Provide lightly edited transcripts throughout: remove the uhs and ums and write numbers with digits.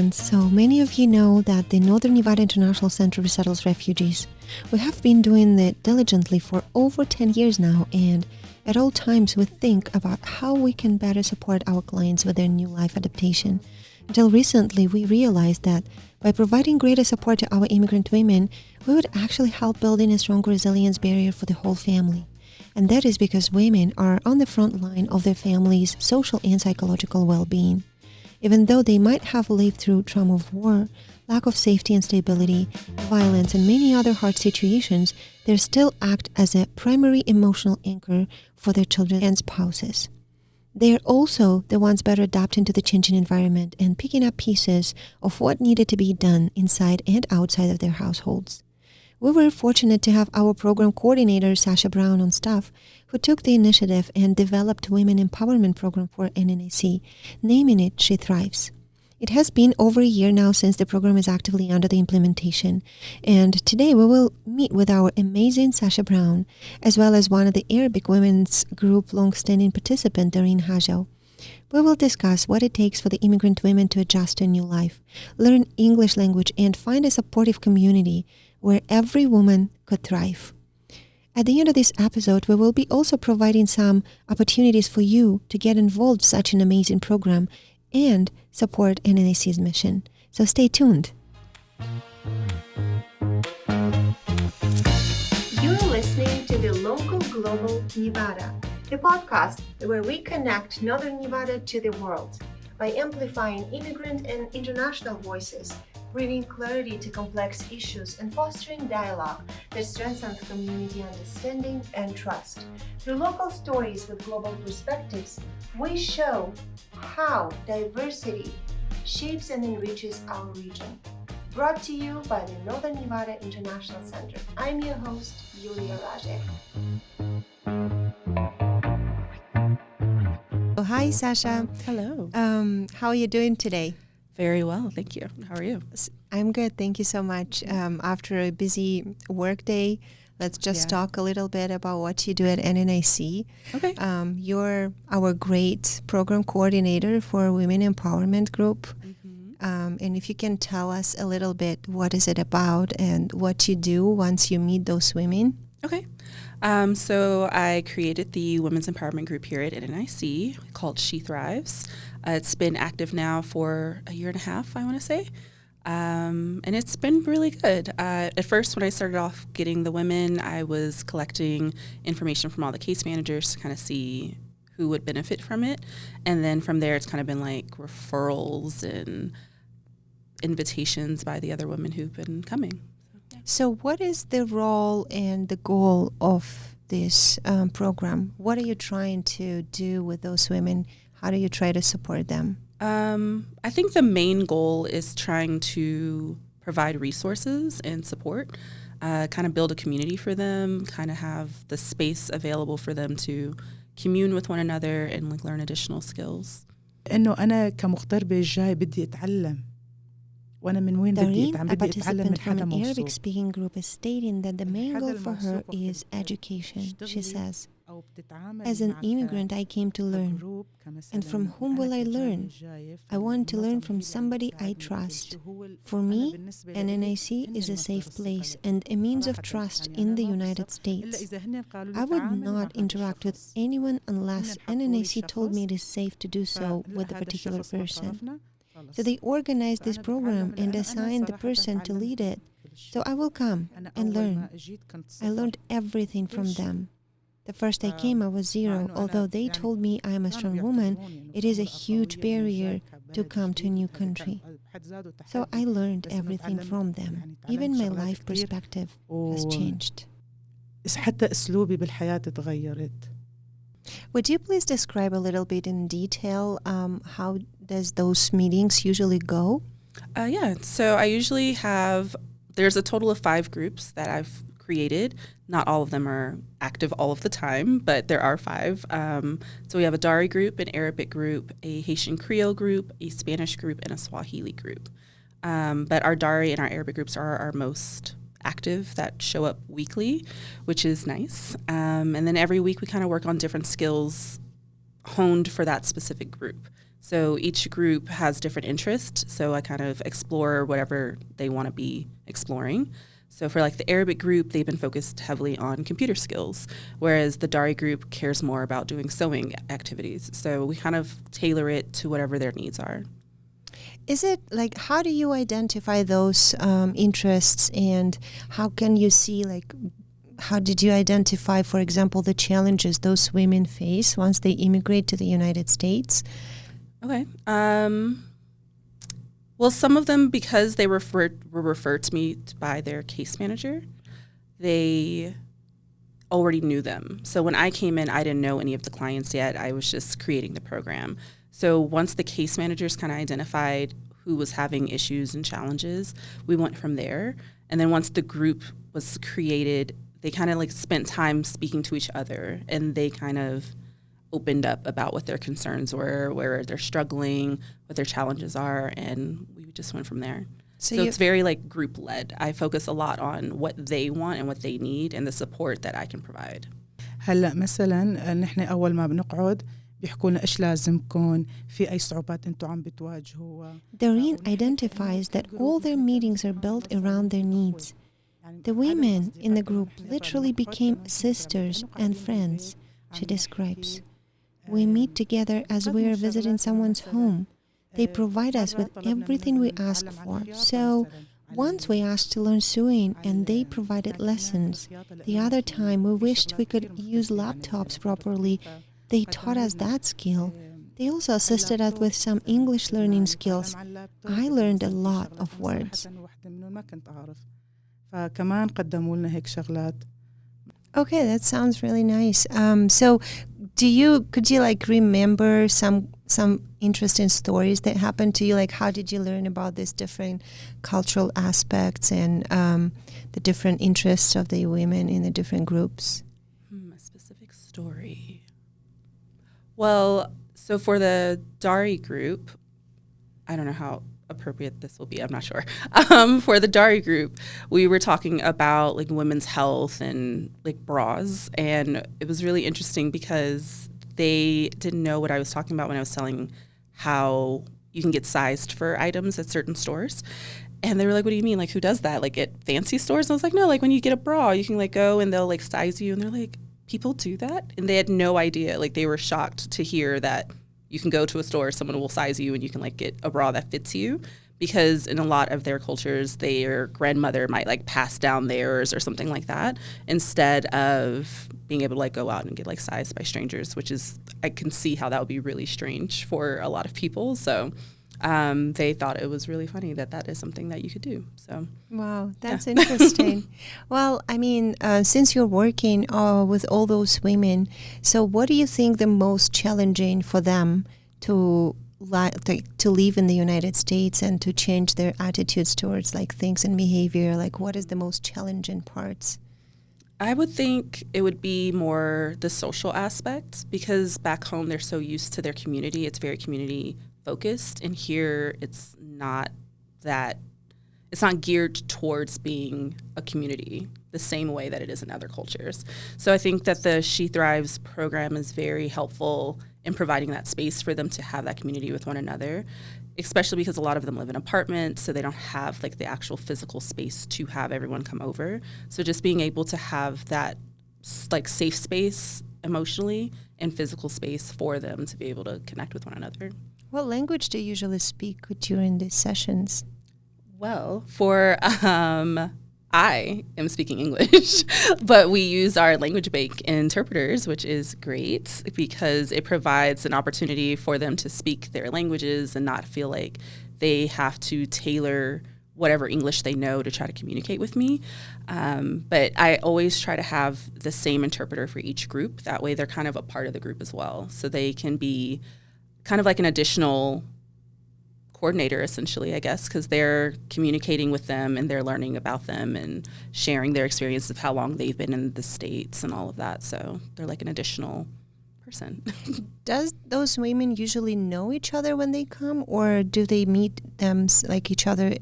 friends. So many of you know that the Northern Nevada International Center resettles refugees. We have been doing it diligently for over 10 years now, and at all times we think about how we can better support our clients with their new life adaptation. Until recently, we realized that by providing greater support to our immigrant women, we would actually help building a stronger resilience barrier for the whole family. And that is because women are on the front line of their family's social and psychological well-being. Even though they might have lived through trauma of war, lack of safety and stability, violence, and many other hard situations, they still act as a primary emotional anchor for their children and spouses. They are also the ones better adapting to the changing environment and picking up pieces of what needed to be done inside and outside of their households. We were fortunate to have our program coordinator, Sasha Brown, on staff, who took the initiative and developed a women empowerment program for NNIC, naming it She Thrives. It has been over a year now since the program is actively under the implementation, and today we will meet with our amazing Sasha Brown, as well as one of the Arabic women's group long-standing participant, Doreen Hajo. We will discuss what it takes for the immigrant women to adjust to a new life, learn English language, and find a supportive community where every woman could thrive. At the end of this episode, we will be also providing some opportunities for you to get involved in such an amazing program and support NNIC's mission. So stay tuned. You're listening to the Local Global Nevada, the podcast where we connect Northern Nevada to the world by amplifying immigrant and international voices, bringing clarity to complex issues, and fostering dialogue that strengthens community understanding and trust. Through local stories with global perspectives, we show how diversity shapes and enriches our region. Brought to you by the Northern Nevada International Center. I'm your host, Yulia Rajek. Oh, hi, Sasha. Hello. How are you doing today? Very well, thank you. How are you? I'm good, thank you so much. After a busy work day, let's just talk a little bit about what you do at NNIC. Okay. You're our great program coordinator for Women Empowerment Group. Mm-hmm. And if you can tell us a little bit, what is it about and what you do once you meet those women? Okay. So I created the Women's Empowerment Group here at NNIC called She Thrives. It's been active now for a year and a half, I want to say. And it's been really good. At first, when I started off getting the women, I was collecting information from all the case managers to kind of see who would benefit from it. And then from there, it's kind of been like referrals and invitations by the other women who've been coming. So what is the role and the goal of this program? What are you trying to do with those women? How do you try to support them? I think the main goal is trying to provide resources and support, kind of build a community for them, kind of have the space available for them to commune with one another and like learn additional skills. إنه أنا كمغتربة جاي بدي أتعلم. وأنا من وين بدي أتعلم؟ A بدي أتعلم participant من from حدا an Arabic موثوق. speaking group is stating that the main goal for her is education. She says, أو بتتعامل as an مع immigrant, I came to learn. كجروب كمثلاً And from whom will I أنا learn? كجاي جاي I want to learn from فالمنظمة somebody I هي اللي trust. بتساعدني هو For أنا me, بالنسبة لإلي NNIC هن is a المصدر safe place الثقة and a means of صراحةً. trust يعني in أنا the ما United بثق إلا States. إذا هن قالوا I لي would تعامل مع not هذا interact with الشخص. anyone unless هن حطوا لي NNIC told me it is safe to do so فلا with a هذا particular الشخص ما person. طرفنا خلص. So they organized this فأنا program بتعلم and لأنه أنا assigned the صراحةً person to تعلمت lead it. كل شيء. So I will come أنا and أول learn. ما أجيت كنت I صفر. learned everything from كل شيء. them. The first I came, I was zero. Although they told me I am a strong woman, it is a huge barrier to come to a new country. So I learned everything from them. Even my life perspective has changed. حتى أسلوبي بالحياة تغيرت. Would you please describe a little bit in detail how does those meetings usually go? Yeah, so I usually there's a total of 5 groups that I've created. Not all of them are active all of the time, but there are 5. So we have a Dari group, an Arabic group, a Haitian Creole group, a Spanish group, and a Swahili group. But our Dari and our Arabic groups are our most active that show up weekly, which is nice. And then every week we kind of work on different skills honed for that specific group. So each group has different interests. So I kind of explore whatever they want to be exploring. So for like the Arabic group, they've been focused heavily on computer skills, whereas the Dari group cares more about doing sewing activities. So we kind of tailor it to whatever their needs are. Is it like, how do you identify those interests, and how can you see, like, how did you identify, for example, the challenges those women face once they immigrate to the United States? Okay. Well, some of them, because they were referred to me by their case manager, they already knew them. So when I came in, I didn't know any of the clients yet. I was just creating the program. So once the case managers kind of identified who was having issues and challenges, we went from there. And then once the group was created, they kind of like spent time speaking to each other, and they kind of opened up about what their concerns were, where they're struggling, what their challenges are, and we just went from there. So it's very like group led. I focus a lot on what they want and what they need and the support that I can provide. هلا مثلا نحن أول ما بنقعد بيحكوا لنا إيش لازمكم في أي صعوبات أنتوا عم بتواجهوا. Doreen identifies that all their meetings are built around their needs. The women in the group literally became sisters and friends, she describes. We meet together as we are visiting someone's home. They provide us with everything we ask for. So once we asked to learn sewing, and they provided lessons. The other time we wished we could use laptops properly. They taught us that skill. They also assisted us with some English learning skills. I learned a lot of words. فكمان قدموا لنا هيك شغلات. Okay, that sounds really nice. So could you like remember some interesting stories that happened to you? Like, how did you learn about these different cultural aspects and the different interests of the women in the different groups? A specific story. Well, so for the Dari group, I don't know how appropriate this will be, I'm not sure. For the Dari group, we were talking about like women's health and like bras, and it was really interesting because they didn't know what I was talking about when I was telling how you can get sized for items at certain stores. And they were like, what do you mean? Like, who does that? Like at fancy stores? And I was like, no, like when you get a bra, you can like go and they'll like size you. And they're like, people do that? And they had no idea. Like they were shocked to hear that you can go to a store, someone will size you, and you can like get a bra that fits you. Because in a lot of their cultures, their grandmother might like pass down theirs or something like that, instead of being able to like go out and get like sized by strangers, which is, I can see how that would be really strange for a lot of people. So they thought it was really funny that is something that you could do. So wow, that's interesting. Well, I mean, since you're working with all those women, so what do you think the most challenging for them to live in the United States and to change their attitudes towards like things and behavior? Like, what is the most challenging parts? I would think it would be more the social aspect, because back home they're so used to their community. It's very community focused, and here it's not geared towards being a community the same way that it is in other cultures. So I think that the She Thrives program is very helpful in providing that space for them to have that community with one another, especially because a lot of them live in apartments, so they don't have like the actual physical space to have everyone come over. So just being able to have that like safe space emotionally and physical space for them to be able to connect with one another. What language do you usually speak during these sessions? Well, I am speaking English, but we use our language bank interpreters, which is great because it provides an opportunity for them to speak their languages and not feel like they have to tailor whatever English they know to try to communicate with me. But I always try to have the same interpreter for each group. That way they're kind of a part of the group as well. So they can be kind of like an additional coordinator, essentially, I guess, because they're communicating with them and they're learning about them and sharing their experience of how long they've been in the States and all of that. So they're like an additional person. Does those women usually know each other when they come, or do they meet them like each other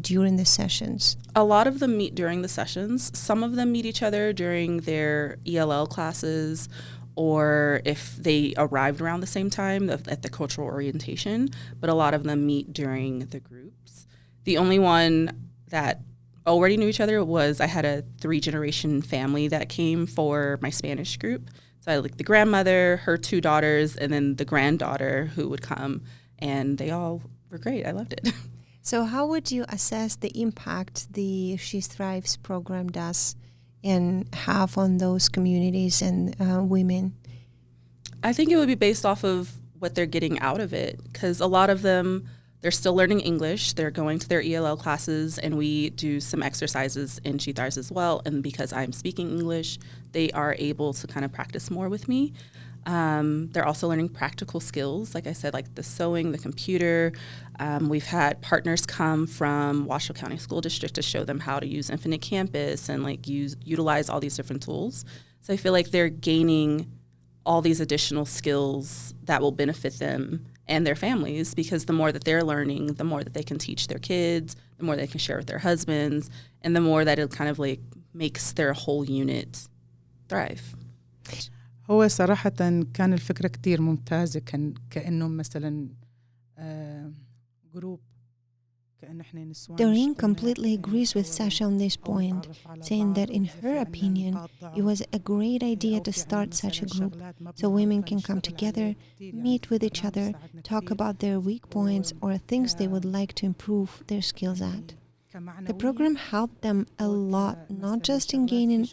during the sessions? A lot of them meet during the sessions. Some of them meet each other during their ELL classes or if they arrived around the same time at the cultural orientation, but a lot of them meet during the groups. The only one that already knew each other was I had a 3-generation family that came for my Spanish group. So I had like the grandmother, her 2 daughters, and then the granddaughter who would come, and they all were great. I loved it. So how would you assess the impact the She Thrives program does and have on those communities and women? I think it would be based off of what they're getting out of it, because a lot of them, they're still learning English. They're going to their ELL classes, and we do some exercises in She Thrives as well. And because I'm speaking English, they are able to kind of practice more with me. They're also learning practical skills, like I said, like the sewing, the computer. We've had partners come from Washoe County School District to show them how to use Infinite Campus and like utilize all these different tools. So I feel like they're gaining all these additional skills that will benefit them and their families, because the more that they're learning, the more that they can teach their kids, the more they can share with their husbands, and the more that it kind of like makes their whole unit thrive. هو صراحة كان الفكرة كتير ممتازة، كأنه مثلا جروب. Doreen completely agrees with Sasha on this point, saying that in her opinion, it was a great idea to start such a group so women can come together, meet with each other, talk about their weak points or things they would like to improve their skills at. The program helped them a lot, not just in gaining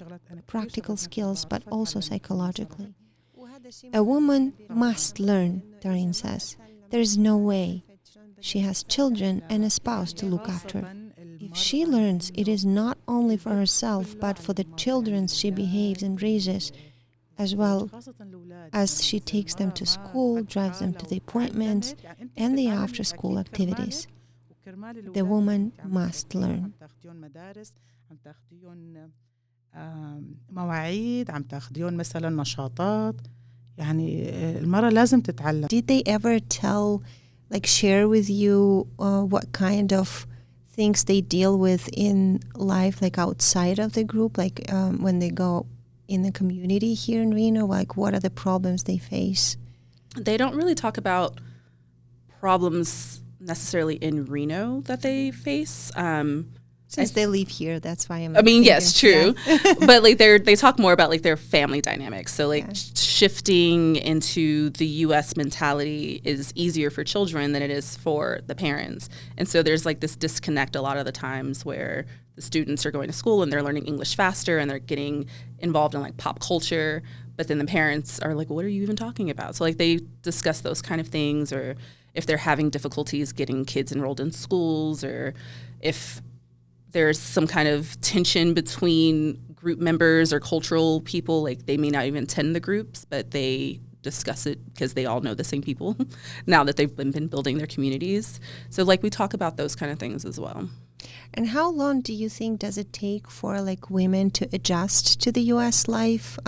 practical skills, but also psychologically. A woman must learn, Doreen says. There is no way. She has children and a spouse to look after. If she learns, it is not only for herself, but for the children she behaves and raises, as well as she takes them to school, drives them to the appointments, and the after-school activities. The woman must learn. مواعيد عم تاخديون مثلا نشاطات يعني المرأة لازم تتعلم. Did they ever share with you what kind of things they deal with in life, like outside of the group, like when they go in the community here in Reno, like what are the problems they face? They don't really talk about problems necessarily in Reno that they face. Since they live here, that's why I'm. I mean, yes, true, yeah. But like they talk more about like their family dynamics. So like shifting into the U.S. mentality is easier for children than it is for the parents, and so there's like this disconnect a lot of the times where the students are going to school and they're learning English faster and they're getting involved in like pop culture, but then the parents are like, "What are you even talking about?" So like they discuss those kind of things, or if they're having difficulties getting kids enrolled in schools, or if there's some kind of tension between group members or cultural people, like they may not even attend the groups, but they discuss it because they all know the same people now that they've been building their communities. So like we talk about those kind of things as well. And how long do you think does it take for like women to adjust to the U.S. life?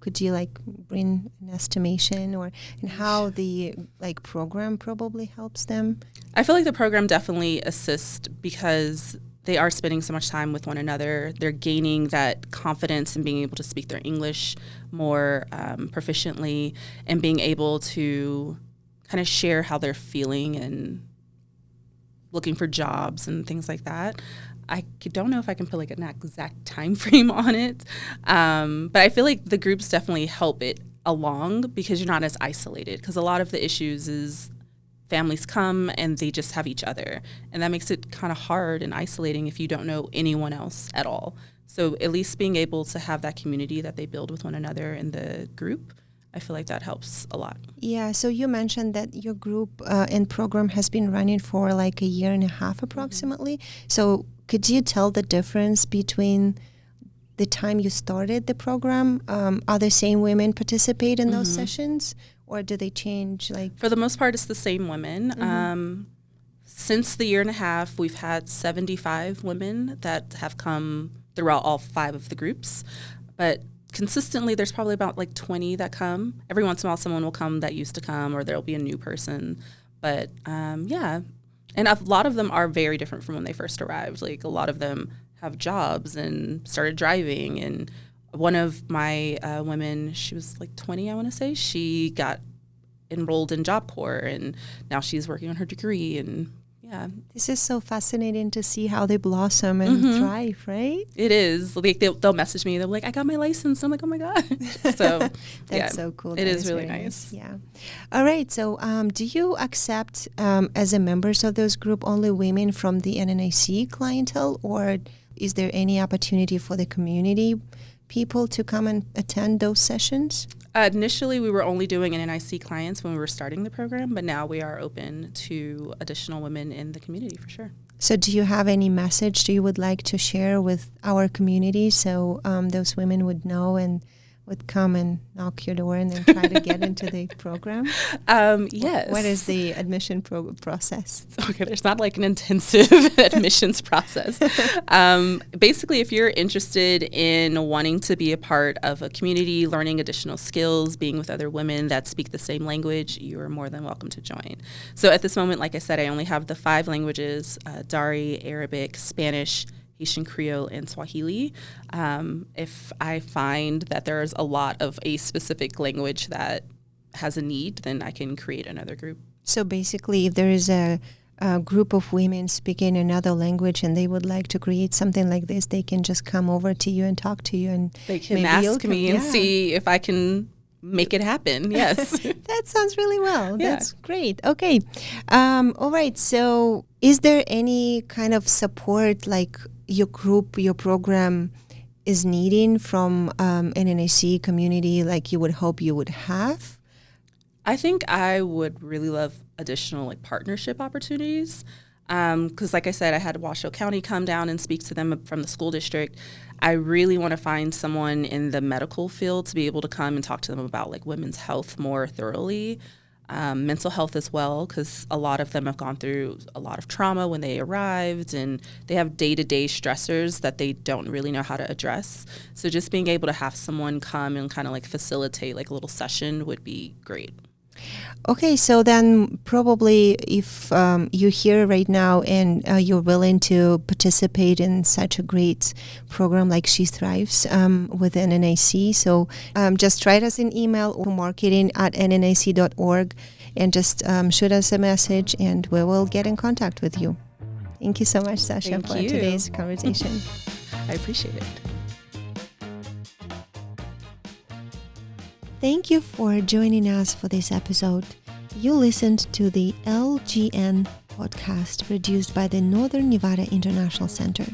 Could you like bring an estimation, or and how the like program probably helps them? I feel like the program definitely assists because they are spending so much time with one another. They're gaining that confidence in being able to speak their English more proficiently, and being able to kind of share how they're feeling and looking for jobs and things like that. I don't know if I can put like an exact time frame on it, but I feel like the groups definitely help it along because you're not as isolated, because a lot of the issues is families come and they just have each other, and that makes it kind of hard and isolating if you don't know anyone else at all. So at least being able to have that community that they build with one another in the group, I feel like that helps a lot. Yeah, so you mentioned that your group and program has been running for like a year and a half approximately. Mm-hmm. So could you tell the difference between the time you started the program? Are the same women participate in those sessions? Or do they change? For the most part, it's the same women. Mm-hmm. Since the year and a half, we've had 75 women that have come throughout all 5 of the groups. But consistently, there's probably about like 20 that come. Every once in a while, someone will come that used to come, or there'll be a new person. But yeah, and a lot of them are very different from when they first arrived. Like a lot of them have jobs and started driving and One of my women, she was like 20, I want to say, she got enrolled in Job Corps, and now she's working on her degree. And yeah, this is so fascinating to see how they blossom and thrive, right? It is. Like they'll message me. They're like, "I got my license." I'm like, "Oh my god!" So that's so cool. It is really nice. Yeah. All right. So, do you accept as a members of those group only women from the NNIC clientele, or is there any opportunity for the community people to come and attend those sessions? Initially, we were only doing NNIC clients when we were starting the program, but now we are open to additional women in the community for sure. So do you have any message you would like to share with our community so those women would know and would come and knock your door and then try to get into the program? Yes. What is the admission process? Okay, there's not like an intensive admissions process. Basically, if you're interested in wanting to be a part of a community, learning additional skills, being with other women that speak the same language, you are more than welcome to join. So at this moment, like I said, I only have the 5 languages, Dari, Arabic, Spanish, Haitian Creole, and Swahili. If I find that there's a lot of a specific language that has a need, then I can create another group. So basically, if there is a group of women speaking another language and they would like to create something like this, they can just come over to you and talk to you, and they can ask me and see if I can make it happen. Yes. That sounds really well. Yeah. That's great. Okay. All right. So is there any kind of support like your group, your program is needing from NNIC community like you would hope you would have? I think I would really love additional like partnership opportunities. Because like I said, I had Washoe County come down and speak to them from the school district. I really want to find someone in the medical field to be able to come and talk to them about like women's health more thoroughly. Mental health as well, because a lot of them have gone through a lot of trauma when they arrived, and they have day-to-day stressors that they don't really know how to address. So just being able to have someone come and kind of like facilitate like a little session would be great. Okay, so then probably if you're here right now and you're willing to participate in such a great program like She Thrives with NNIC, so just write us an email or marketing@nnic.org and just shoot us a message and we will get in contact with you. Thank you so much, Sasha, for today's conversation. I appreciate it. Thank you for joining us for this episode. You listened to the LGN podcast produced by the Northern Nevada International Center.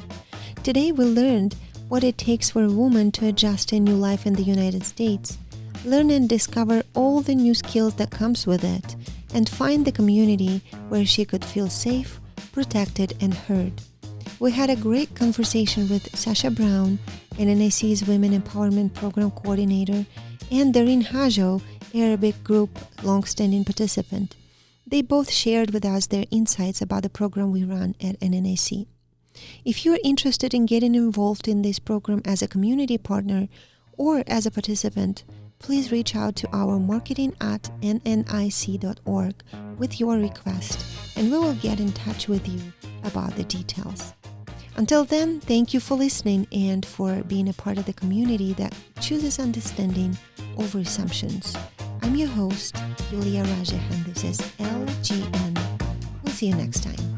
Today we learned what it takes for a woman to adjust to a new life in the United States, learn and discover all the new skills that comes with it, and find the community where she could feel safe, protected, and heard. We had a great conversation with Sasha Brown, NNIC's Women Empowerment Program Coordinator, and Dareen Hajo, Arabic group longstanding participant. They both shared with us their insights about the program we run at NNIC. If you're interested in getting involved in this program as a community partner or as a participant, please reach out to our marketing@nnic.org with your request, and we will get in touch with you about the details. Until then, thank you for listening and for being a part of the community that chooses understanding over assumptions. I'm your host, Yulia Raja, and this is LGN. We'll see you next time.